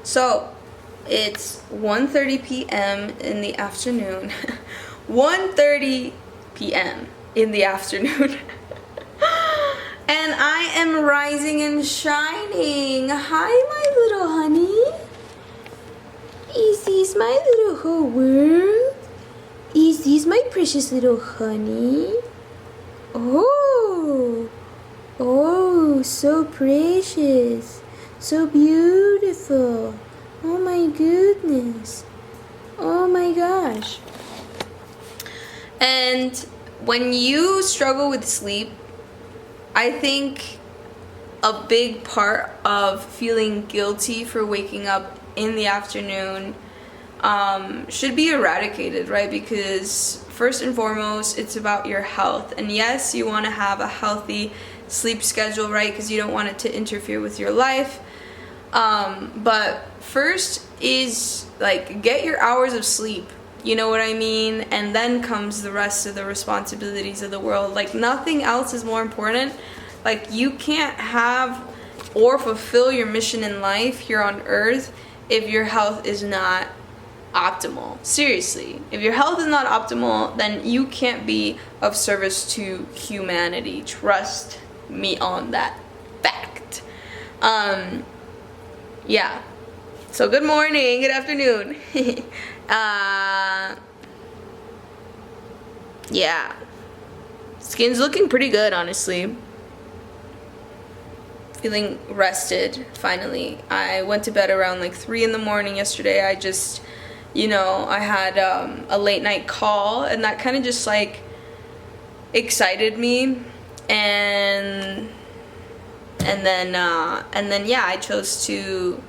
So it's 1:30 p.m. in the afternoon. 1:30 p.m. in the afternoon. And I am rising and shining. Hi, my little honey. Is this my little whole world? Is this my precious little honey? Oh, so precious, so beautiful. Oh my goodness. Oh my gosh. And when you struggle with sleep, I think a big part of feeling guilty for waking up in the afternoon should be eradicated, right? Because first and foremost, it's about your health. And yes, you want to have a healthy sleep schedule, right? Because you don't want it to interfere with your life. But first is like get your hours of sleep. You know what I mean? And then comes the rest of the responsibilities of the world. Like nothing else is more important. Like you can't have or fulfill your mission in life here on earth if your health is not optimal. Seriously. If your health is not optimal, then you can't be of service to humanity. Trust me on that fact. Yeah. So good morning, good afternoon. Yeah. Skin's looking pretty good, honestly. Feeling rested, finally. I went to bed around like 3 in the morning yesterday. I just, I had a late night call, and that kind of just like excited me. And then yeah, I chose to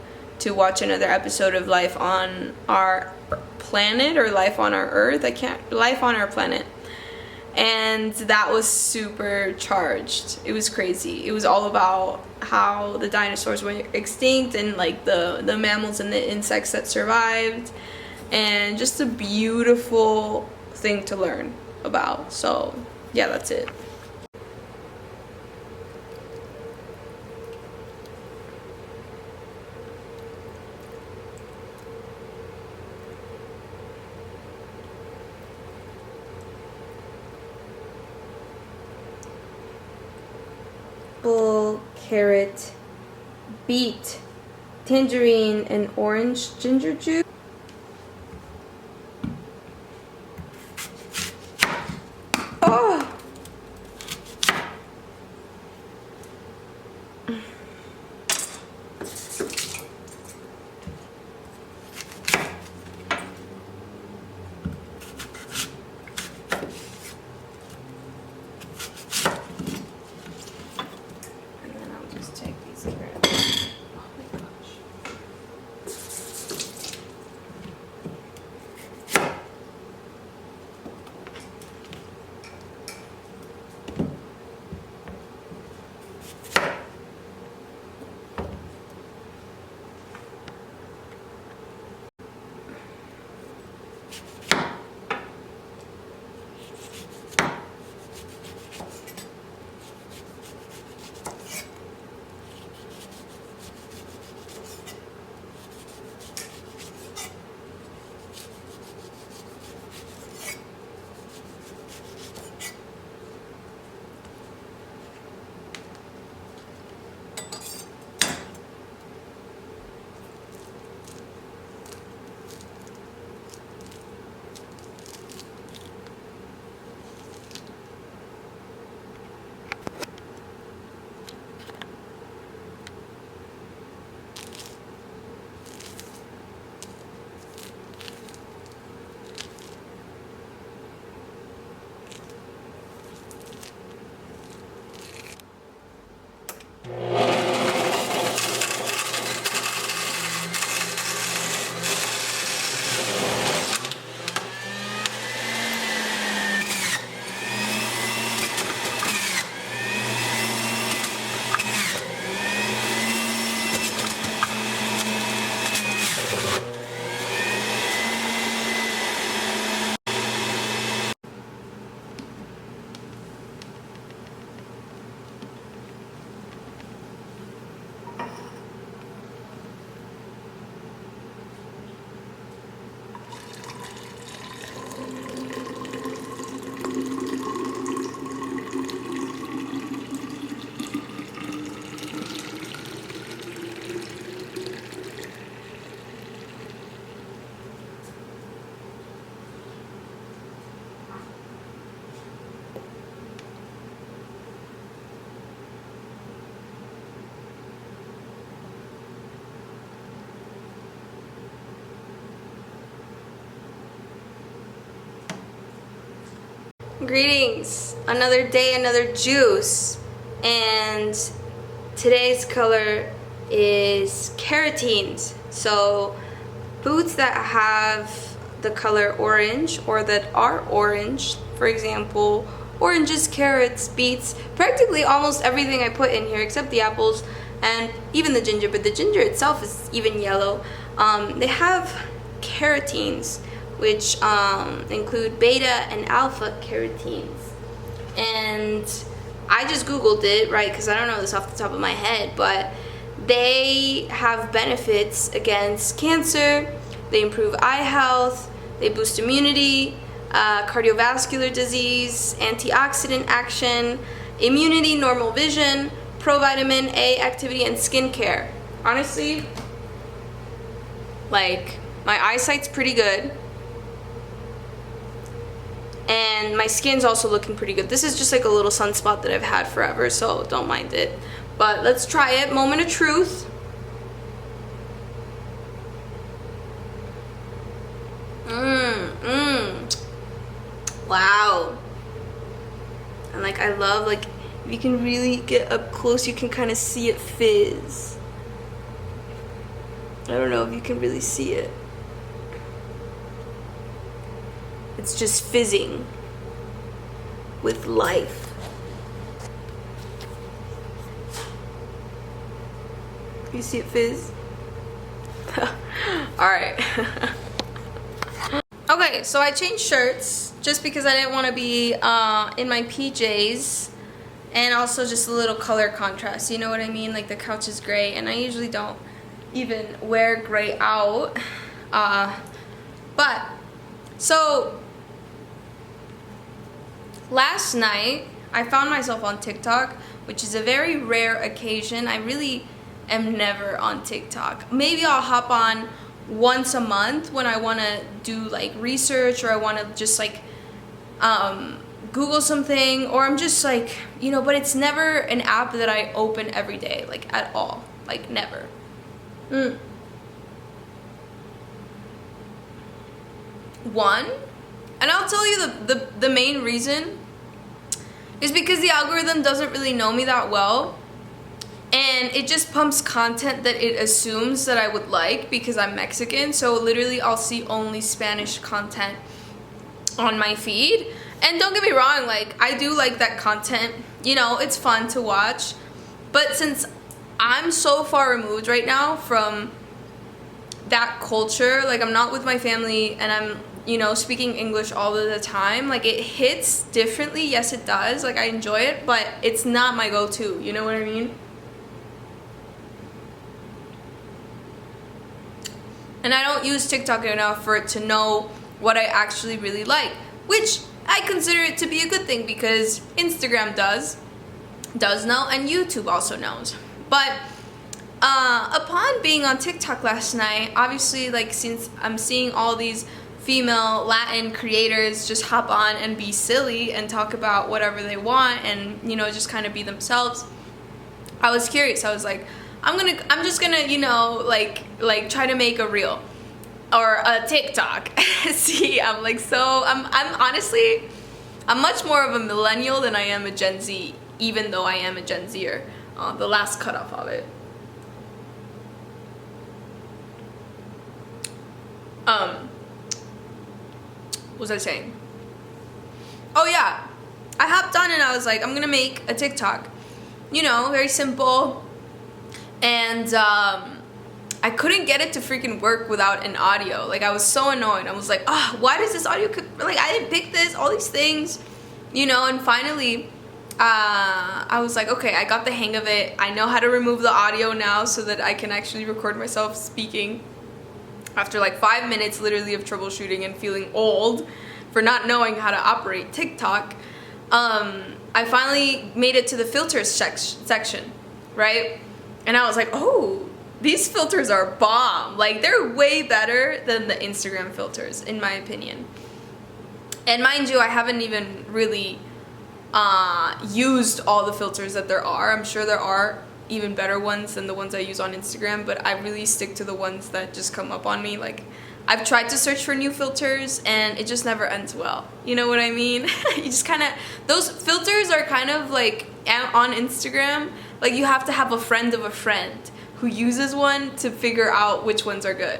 watch another episode of Life on Our Planet, or Life on Our Earth. Life on Our Planet. And that was super charged. It was crazy. It was all about how the dinosaurs went extinct and like the mammals and the insects that survived, and just a beautiful thing to learn about. So yeah, that's it. Apple, carrot, beet, tangerine, and orange ginger juice. Oh! Greetings! Another day, another juice. And today's color is carotenes. So foods that have the color orange or that are orange, for example, oranges, carrots, beets, practically almost everything I put in here except the apples and even the ginger, but the ginger itself is even yellow. They have carotenes, which include beta and alpha carotenes. And I just Googled it, right, because I don't know this off the top of my head, but they have benefits against cancer, they improve eye health, they boost immunity, cardiovascular disease, antioxidant action, immunity, normal vision, provitamin A activity, and skincare. Honestly, like, my eyesight's pretty good. And my skin's also looking pretty good. This is just like a little sunspot that I've had forever, so don't mind it. But let's try it. Moment of truth. Wow. And like, I love, like, if you can really get up close, you can kind of see it fizz. I don't know if you can really see it. It's just fizzing with life. You see it fizz? Alright. Okay, so I changed shirts just because I didn't want to be in my PJs, and also just a little color contrast, you know what I mean? Like, the couch is gray and I usually don't even wear gray out, but so last night I found myself on TikTok, which is a very rare occasion. I really am never on TikTok. Maybe I'll hop on once a month when I want to do like research, or I want to just like Google something, or I'm just like, you know, but it's never an app that I open every day, like at all, like never. One, and I'll tell you the main reason is because the algorithm doesn't really know me that well, and it just pumps content that it assumes that I would like because I'm Mexican. So literally I'll see only Spanish content on my feed. And don't get me wrong, like, I do like that content, you know, it's fun to watch. But since I'm so far removed right now from that culture, like, I'm not with my family and I'm, you know, speaking English all of the time, like, it hits differently. Yes, it does. Like, I enjoy it, but it's not my go-to, you know what I mean? And I don't use TikTok enough for it to know what I actually really like, which I consider it to be a good thing because Instagram does know, and YouTube also knows. But upon being on TikTok last night, obviously, like, since I'm seeing all these female Latin creators just hop on and be silly and talk about whatever they want and, you know, just kind of be themselves, I was curious. I was like, I'm just gonna, you know, like try to make a reel or a TikTok. See, I'm like, so I'm honestly, I'm much more of a millennial than I am a Gen Z, even though I am a Gen Zer, the last cutoff of it. What was I saying? Oh yeah, I hopped on and I was like, I'm gonna make a TikTok, you know, very simple. And I couldn't get it to freaking work without an audio. Like, I was so annoyed. I was like, why does this audio, like, I didn't pick this, all these things, you know. And finally I was like, okay, I got the hang of it. I know how to remove the audio now so that I can actually record myself speaking. After like 5 minutes literally of troubleshooting and feeling old for not knowing how to operate TikTok, I finally made it to the filters section, right? And I was like, oh, these filters are bomb. Like, they're way better than the Instagram filters, in my opinion. And mind you, I haven't even really used all the filters that there are. I'm sure there are even better ones than the ones I use on Instagram, but I really stick to the ones that just come up on me. Like, I've tried to search for new filters and it just never ends well. You know what I mean? You just kind of, those filters are kind of like on Instagram, like you have to have a friend of a friend who uses one to figure out which ones are good.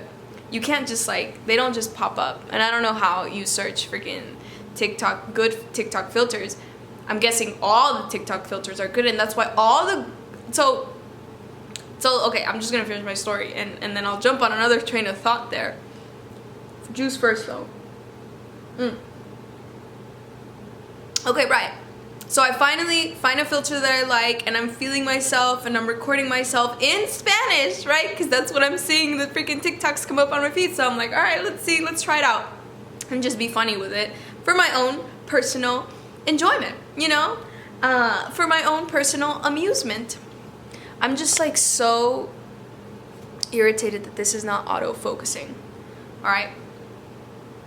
You can't just like, they don't just pop up. And I don't know how you search freaking TikTok, good TikTok filters. I'm guessing all the TikTok filters are good, and that's why all the, so okay, I'm just gonna finish my story and then I'll jump on another train of thought there. Juice first though. Okay, right. So I finally find a filter that I like, and I'm feeling myself, and I'm recording myself in Spanish, right? Because that's what I'm seeing, the freaking TikToks come up on my feed. So I'm like, all right, let's try it out. And just be funny with it for my own personal enjoyment, you know? For my own personal amusement. I'm just like so irritated that this is not auto-focusing. All right?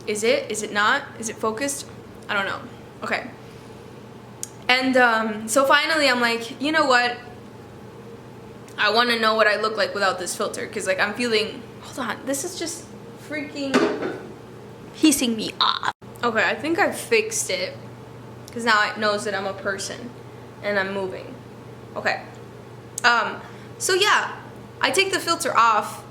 Is it? Is it not? Is it focused? I don't know. Okay. And so finally I'm like, you know what? I want to know what I look like without this filter, because like I'm feeling, hold on, this is just freaking pissing me off. Okay, I think I fixed it, because now it knows that I'm a person and I'm moving. Okay. So yeah, I take the filter off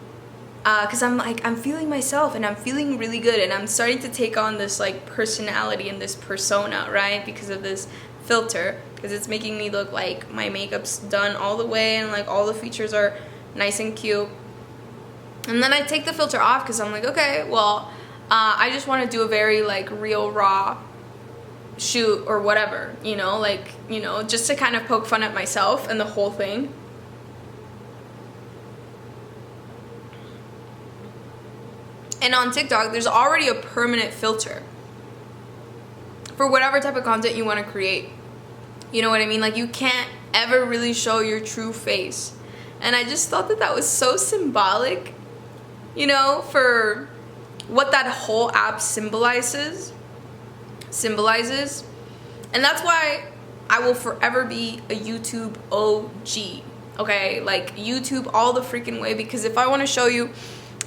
because I'm like, I'm feeling myself and I'm feeling really good, and I'm starting to take on this like personality and this persona, right? Because of this filter, because it's making me look like my makeup's done all the way and like all the features are nice and cute. And then I take the filter off because I'm like, okay, well, I just want to do a very like real raw shoot or whatever, you know, like, you know, just to kind of poke fun at myself and the whole thing. And on TikTok, there's already a permanent filter for whatever type of content you want to create. You know what I mean? Like, you can't ever really show your true face. And I just thought that that was so symbolic, you know, for what that whole app symbolizes. And that's why I will forever be a YouTube OG. Okay? Like, YouTube all the freaking way. Because if I want to show you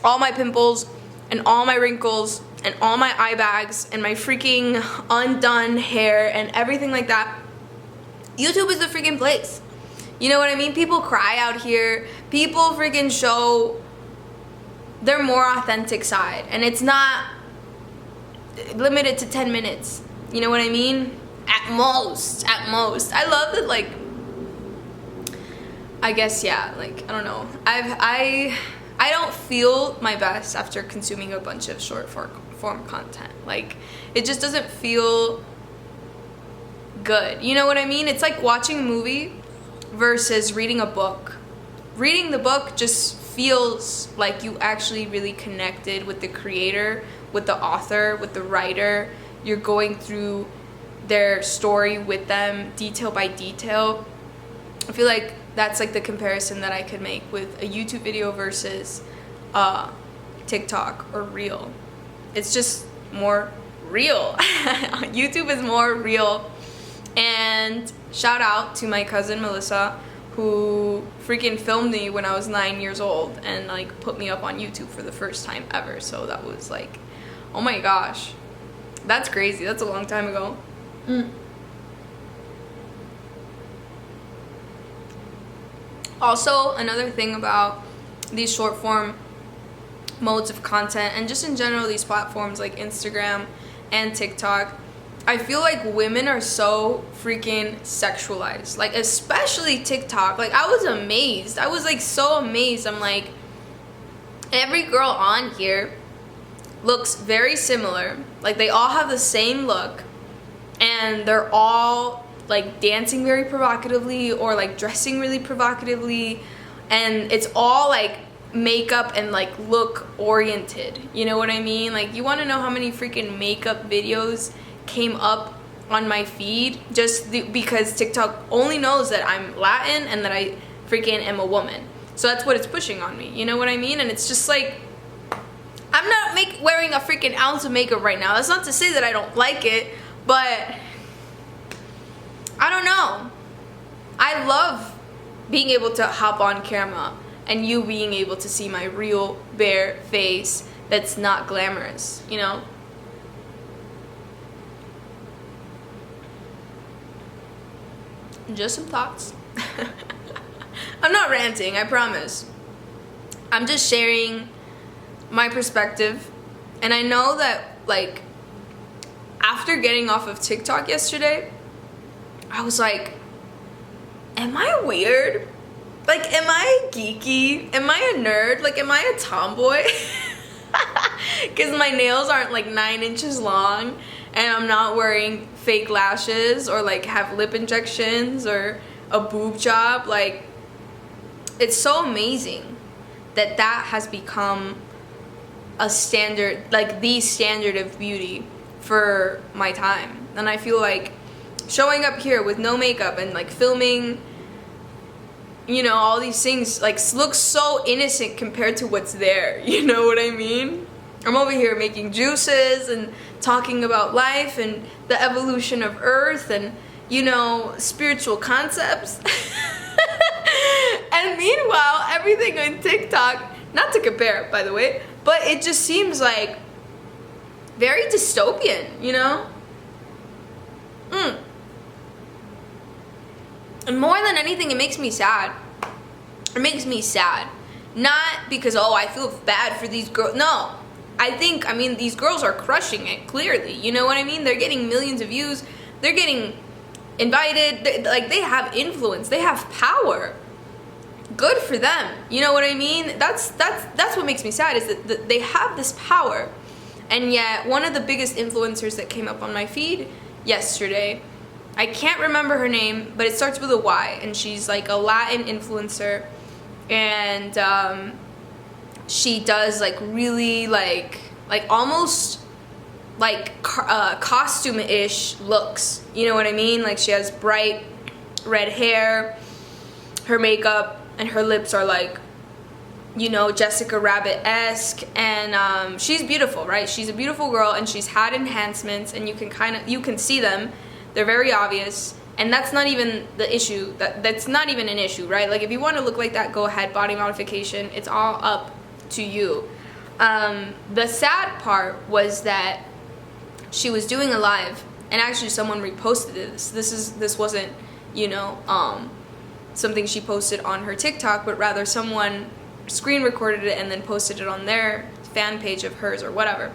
all my pimples and all my wrinkles and all my eye bags and my freaking undone hair and everything like that, YouTube is the freaking place. You know what I mean? People cry out here. People freaking show their more authentic side. And it's not limited to 10 minutes. You know what I mean? At most. I love that, like, I guess, yeah, like, I don't know. I don't feel my best after consuming a bunch of short form content. Like, it just doesn't feel good. You know what I mean? It's like watching a movie versus reading a book. Reading the book just feels like you actually really connected with the creator, with the author, with the writer. You're going through their story with them, detail by detail. I feel like that's like the comparison that I could make with a YouTube video versus TikTok or Reel. It's just more real. YouTube is more real. And shout out to my cousin Melissa, who freaking filmed me when I was 9 years old and like put me up on YouTube for the first time ever. So that was like, oh my gosh, that's crazy. That's a long time ago. Also, another thing about these short form modes of content, and just in general these platforms like Instagram and TikTok, I feel like women are so freaking sexualized. Like, especially TikTok. Like, I was amazed. I was like so amazed. I'm like, every girl on here looks very similar. Like, they all have the same look, and they're all like dancing very provocatively or like dressing really provocatively, and it's all like makeup and like look oriented. You know what I mean? Like, you want to know how many freaking makeup videos came up on my feed just because TikTok only knows that I'm Latin and that I freaking am a woman. So that's what it's pushing on me. You know what I mean? And it's just like, I'm not wearing a freaking ounce of makeup right now. That's not to say that I don't like it, but I don't know. I love being able to hop on camera and you being able to see my real bare face, that's not glamorous, you know? Just some thoughts. I'm not ranting, I promise. I'm just sharing my perspective. And I know that, like, after getting off of TikTok yesterday, I was like, am I weird? Like, am I geeky? Am I a nerd? Like, am I a tomboy? Because my nails aren't like 9 inches long, and I'm not wearing fake lashes or like have lip injections or a boob job. Like, it's so amazing that that has become a standard, like the standard of beauty for my time. And I feel like showing up here with no makeup and like filming, you know, all these things like looks so innocent compared to what's there. You know what I mean? I'm over here making juices and talking about life and the evolution of Earth and, you know, spiritual concepts. And meanwhile, everything on TikTok, not to compare, by the way, but it just seems like very dystopian, you know? And more than anything, it makes me sad. It makes me sad. Not because, oh, I feel bad for these girls. No. I mean, these girls are crushing it, clearly. You know what I mean? They're getting millions of views. They're getting invited. They have influence. They have power. Good for them. You know what I mean? That's what makes me sad, is that they have this power. And yet, one of the biggest influencers that came up on my feed yesterday, I can't remember her name, but it starts with a Y, and she's like a Latin influencer, and she does like really like almost like costume-ish looks, you know what I mean? Like, she has bright red hair, her makeup and her lips are like, you know, Jessica Rabbit-esque, and she's beautiful, right? She's a beautiful girl, and she's had enhancements, and you can see them. They're very obvious, and that's not even the issue. That's not even an issue, right? Like, if you want to look like that, go ahead, body modification. It's all up to you. The sad part was that she was doing a live, and actually someone reposted this. This wasn't, you know, something she posted on her TikTok, but rather someone screen recorded it and then posted it on their fan page of hers or whatever.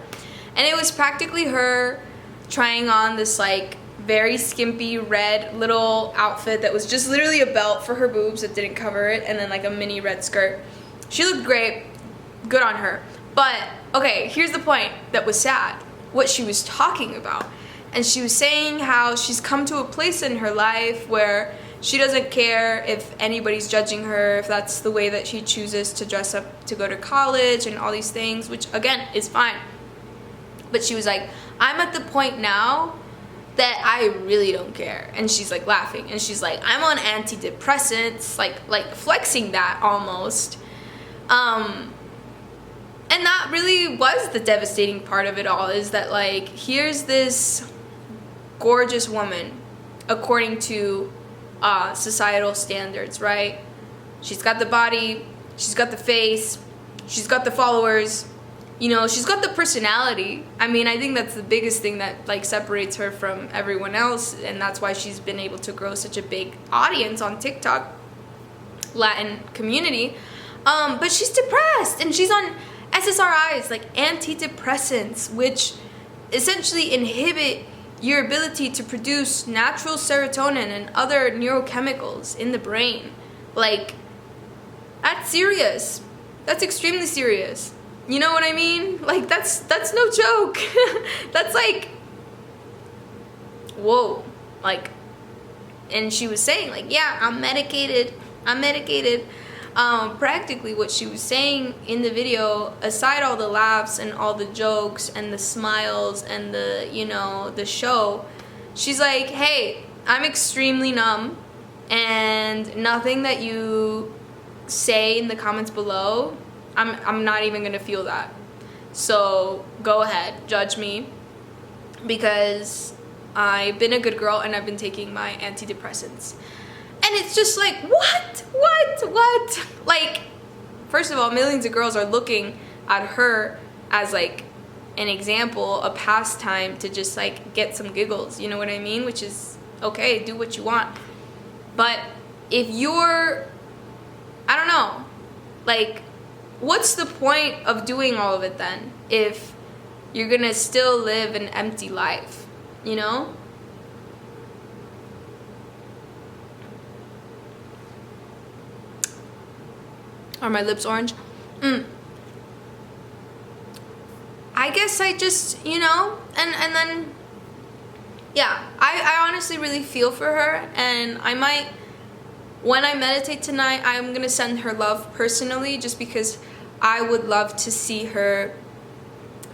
And it was practically her trying on this like very skimpy red little outfit that was just literally a belt for her boobs that didn't cover it, and then like a mini red skirt. She looked great, good on her. But okay, here's the point that was sad, what she was talking about. And she was saying how she's come to a place in her life where she doesn't care if anybody's judging her, if that's the way that she chooses to dress up to go to college and all these things, which again is fine. But she was like, I'm at the point now that I really don't care. And she's like laughing, and she's like, I'm on antidepressants, like flexing that almost. And that really was the devastating part of it all, is that like, here's this gorgeous woman according to societal standards, right? She's got the body, she's got the face, she's got the followers, you know, she's got the personality. I mean, I think that's the biggest thing that like separates her from everyone else, and that's why she's been able to grow such a big audience on TikTok, Latin community. But she's depressed, and she's on SSRIs, like antidepressants, which essentially inhibit your ability to produce natural serotonin and other neurochemicals in the brain. Like, that's serious. That's extremely serious. You know what I mean? Like, that's no joke. That's like, whoa. Like, and she was saying like, yeah, I'm medicated. Practically what she was saying in the video, aside all the laughs and all the jokes and the smiles and the, you know, the show, she's like, hey, I'm extremely numb, and nothing that you say in the comments below, I'm not even gonna feel that. So go ahead, judge me, because I've been a good girl and I've been taking my antidepressants. And it's just like, what? Like, first of all, millions of girls are looking at her as like an example, a pastime to just like get some giggles, you know what I mean? Which is okay, do what you want. But if you're, I don't know, like, what's the point of doing all of it then if you're gonna still live an empty life, you know? Are my lips orange? I guess I just, you know, and then, yeah, I honestly really feel for her, and I might, when I meditate tonight, I'm gonna send her love personally, just because I would love to see her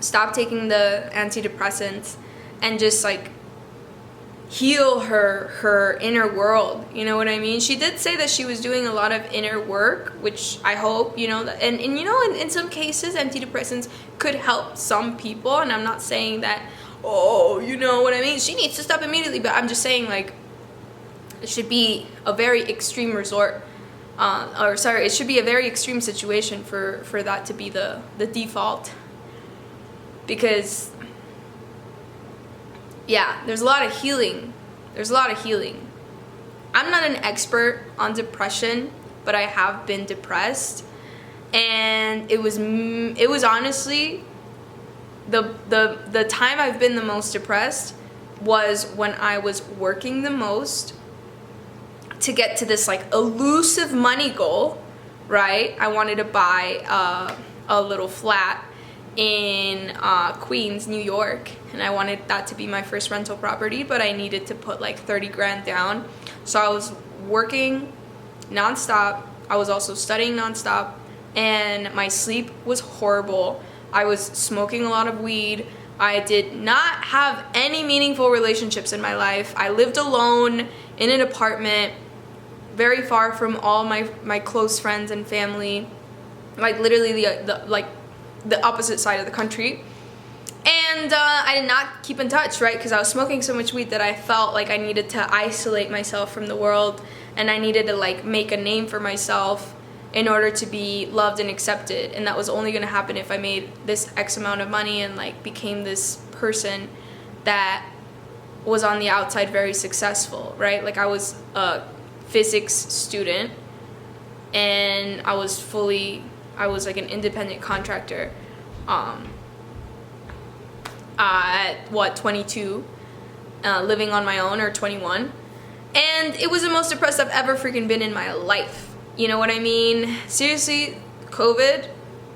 stop taking the antidepressants and just like heal her inner world, you know what I mean? She did say that she was doing a lot of inner work, which I hope, you know, and you know, in some cases antidepressants could help some people, and I'm not saying that, oh, you know what I mean, she needs to stop immediately, but I'm just saying, like, it should be a very extreme resort, it should be a very extreme situation for that to be the default, because yeah, there's a lot of healing. I'm not an expert on depression, but I have been depressed, and it was honestly the time I've been the most depressed was when I was working the most to get to this like elusive money goal, right? I wanted to buy a little flat in Queens, New York, and I wanted that to be my first rental property, but I needed to put like 30 grand down. So I was working nonstop. I was also studying nonstop, and my sleep was horrible. I was smoking a lot of weed. I did not have any meaningful relationships in my life. I lived alone in an apartment, very far from all my close friends and family, like literally the opposite side of the country. And I did not keep in touch, right? Because I was smoking so much weed that I felt like I needed to isolate myself from the world, and I needed to like make a name for myself in order to be loved and accepted. And that was only going to happen if I made this X amount of money and like became this person that was on the outside very successful, right? Like I was a physics student, and I was like an independent contractor at 22, living on my own, or 21, and it was the most depressed I've ever freaking been in my life, you know what I mean? Seriously, COVID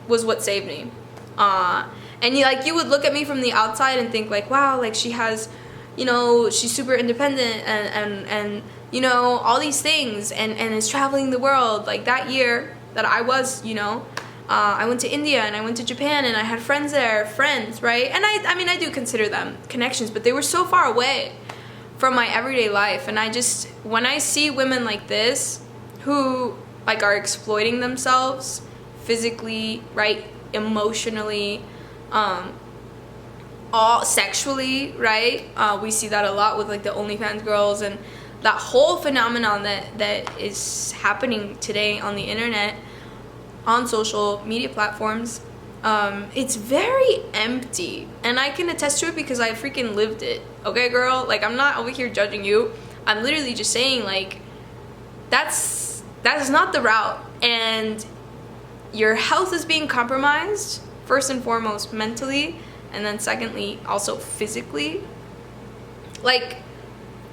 was what saved me. And you would look at me from the outside and think like, wow, like she has, you know, she's super independent and you know, all these things, and is traveling the world. Like that year that I was, you know, I went to India and I went to Japan, and I had friends there, right? And I mean, I do consider them connections, but they were so far away from my everyday life. And when I see women like this who like are exploiting themselves physically, right, emotionally, all sexually, right? We see that a lot with like the OnlyFans girls and that whole phenomenon that is happening today on the internet, on social media platforms. It's very empty, and I can attest to it because I freaking lived it. Okay, girl? Like, I'm not over here judging you. I'm literally just saying, like, that is not the route, and your health is being compromised, first and foremost mentally, and then secondly also physically. Like,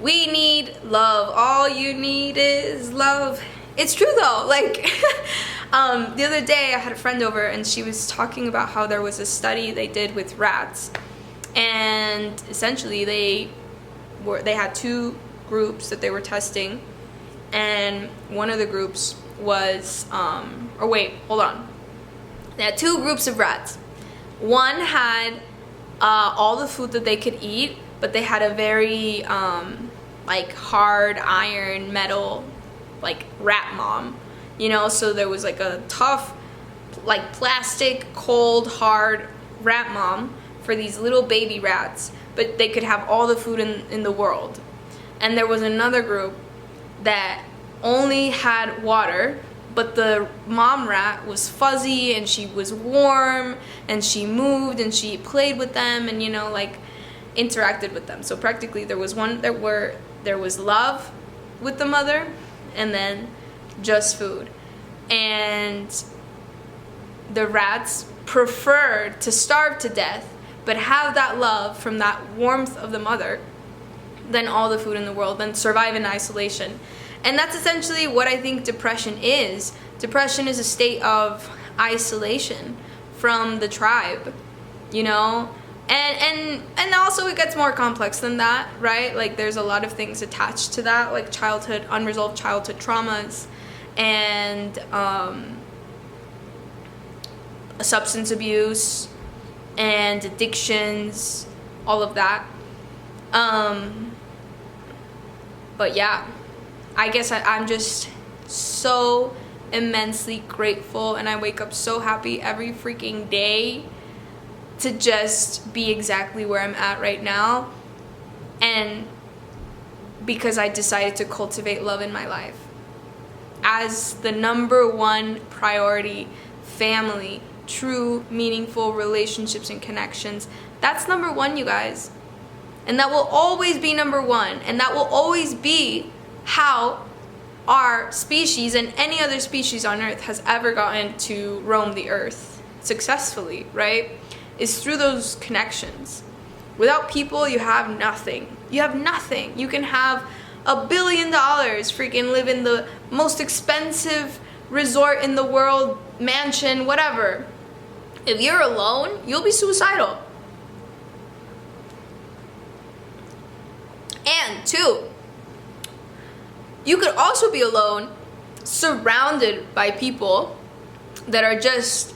we need love. All you need is love. It's true though. Like the other day I had a friend over, and she was talking about how there was a study they did with rats, and essentially they had two groups that they were testing, and one of the groups was they had two groups of rats. One had all the food that they could eat, but they had a very like hard iron metal like rat mom, you know, so there was like a tough like plastic cold hard rat mom for these little baby rats, but they could have all the food in the world. And there was another group that only had water, but the mom rat was fuzzy and she was warm and she moved and she played with them and, you know, like interacted with them. So practically there was there was love with the mother and then just food. And the rats preferred to starve to death but have that love from that warmth of the mother than all the food in the world, than survive in isolation. And that's essentially what I think depression is. Depression is a state of isolation from the tribe, you know? And also it gets more complex than that, right? Like there's a lot of things attached to that, like unresolved childhood traumas and substance abuse and addictions, all of that. But yeah, I guess I'm just so immensely grateful, and I wake up so happy every freaking day to just be exactly where I'm at right now, and because I decided to cultivate love in my life as the number one priority. Family, true meaningful relationships and connections, that's number one, you guys. And that will always be number one, and that will always be how our species and any other species on earth has ever gotten to roam the earth successfully, right? Is through those connections. Without people, you have nothing. You have nothing. You can have $1 billion, freaking live in the most expensive resort in the world, mansion, whatever. If you're alone, you'll be suicidal. And two, you could also be alone, surrounded by people that are just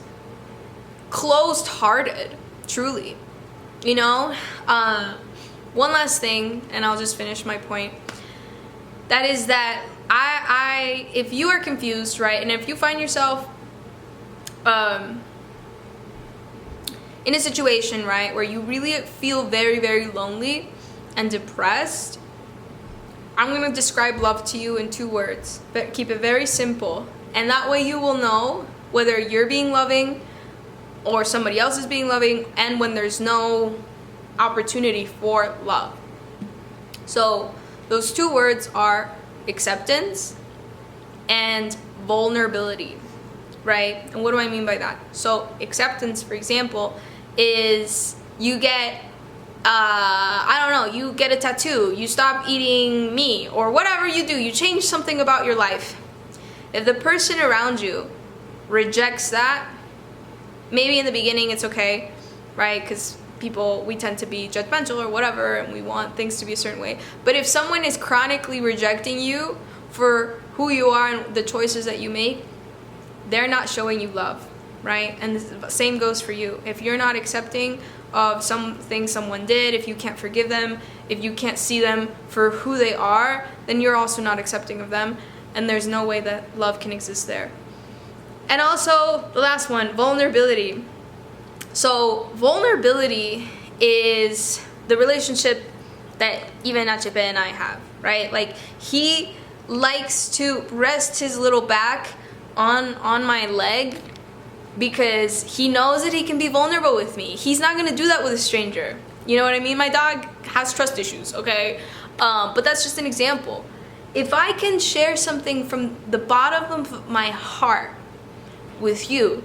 closed-hearted, truly. You know? One last thing, and I'll just finish my point. That is that if you are confused, right, and if you find yourself in a situation, right, where you really feel very, very lonely and depressed, I'm going to describe love to you in 2 words, but keep it very simple. And that way you will know whether you're being loving or somebody else is being loving, and when there's no opportunity for love. So those 2 words are acceptance and vulnerability, right? And what do I mean by that? So acceptance, for example, is you get you get a tattoo, you stop eating meat, or whatever you do, you change something about your life. If the person around you rejects that, maybe in the beginning it's okay, right? Because we tend to be judgmental or whatever, and we want things to be a certain way. But if someone is chronically rejecting you for who you are and the choices that you make, they're not showing you love, right? And the same goes for you. If you're not accepting of something someone did, if you can't forgive them, if you can't see them for who they are, then you're also not accepting of them, and there's no way that love can exist there. And also, the last one, vulnerability. So vulnerability is the relationship that even Nachepe and I have, right? Like, he likes to rest his little back on my leg because he knows that he can be vulnerable with me. He's not gonna do that with a stranger. You know what I mean? My dog has trust issues, okay? But that's just an example. If I can share something from the bottom of my heart with you,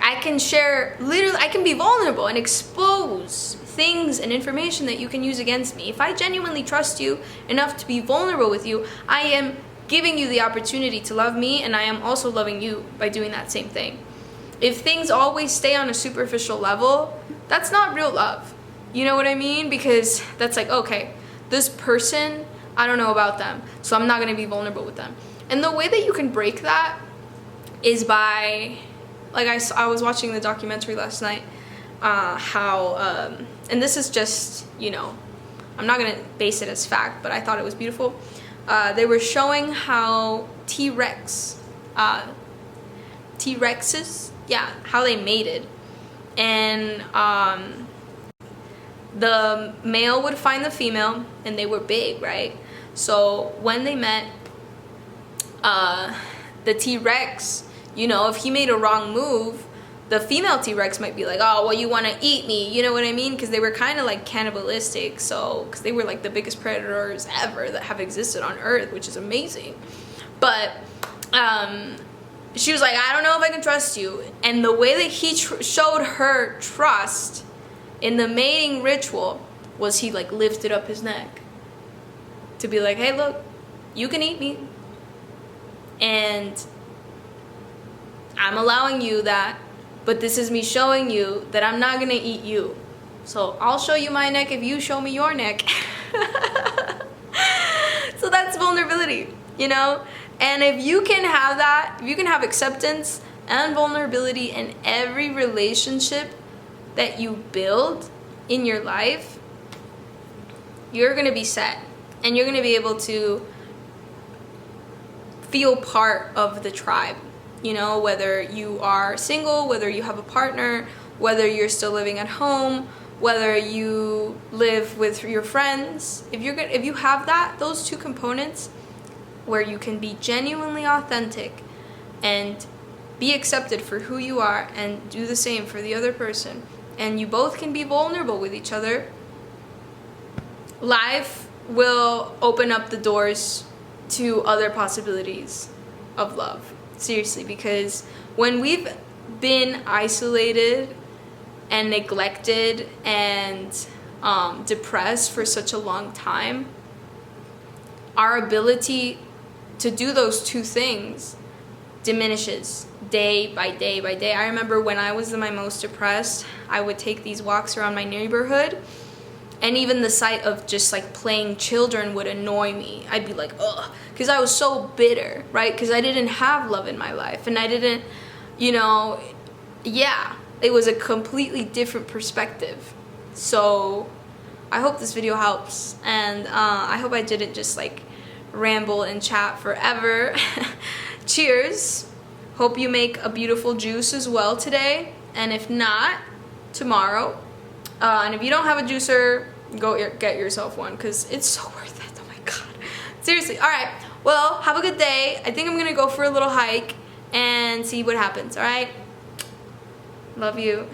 I can be vulnerable and expose things and information that you can use against me. If I genuinely trust you enough to be vulnerable with you, I am giving you the opportunity to love me, and I am also loving you by doing that same thing. If things always stay on a superficial level, that's not real love. You know what I mean? Because that's like, okay, this person, I don't know about them, so I'm not going to be vulnerable with them. And the way that you can break that is by, like, I was watching the documentary last night, and this is just, you know, I'm not going to base it as fact, but I thought it was beautiful. They were showing how T-Rexes, how they mated. And the male would find the female, and they were big, right? So when they met, the T-Rex, you know, if he made a wrong move, the female T-Rex might be like, oh, well, you want to eat me, you know what I mean? Because they were kind of like cannibalistic, so, because they were like the biggest predators ever that have existed on Earth, which is amazing. But she was like, I don't know if I can trust you. And the way that he showed her trust in the mating ritual was he like lifted up his neck to be like, hey, look, you can eat me, and I'm allowing you that, but this is me showing you that I'm not gonna eat you. So I'll show you my neck if you show me your neck. So that's vulnerability, you know? And if you can have that, if you can have acceptance and vulnerability in every relationship that you build in your life, you're gonna be set. And you're gonna be able to feel part of the tribe. You know, whether you are single, whether you have a partner, whether you're still living at home, whether you live with your friends. If you have that, those two components where you can be genuinely authentic and be accepted for who you are and do the same for the other person, and you both can be vulnerable with each other, life will open up the doors to other possibilities of love. Seriously, because when we've been isolated and neglected and depressed for such a long time, our ability to do those two things diminishes day by day by day. I remember when I was my most depressed, I would take these walks around my neighborhood, and even the sight of just like playing children would annoy me. I'd be like, ugh, because I was so bitter, right? Because I didn't have love in my life, and I didn't, you know, yeah, it was a completely different perspective. So I hope this video helps, and I hope I didn't just like ramble and chat forever. Cheers. Hope you make a beautiful juice as well today, and if not, tomorrow. And if you don't have a juicer, go get yourself one, because it's so worth it. Oh my god. Seriously. Alright. Well, have a good day. I think I'm going to go for a little hike and see what happens. Alright? Love you.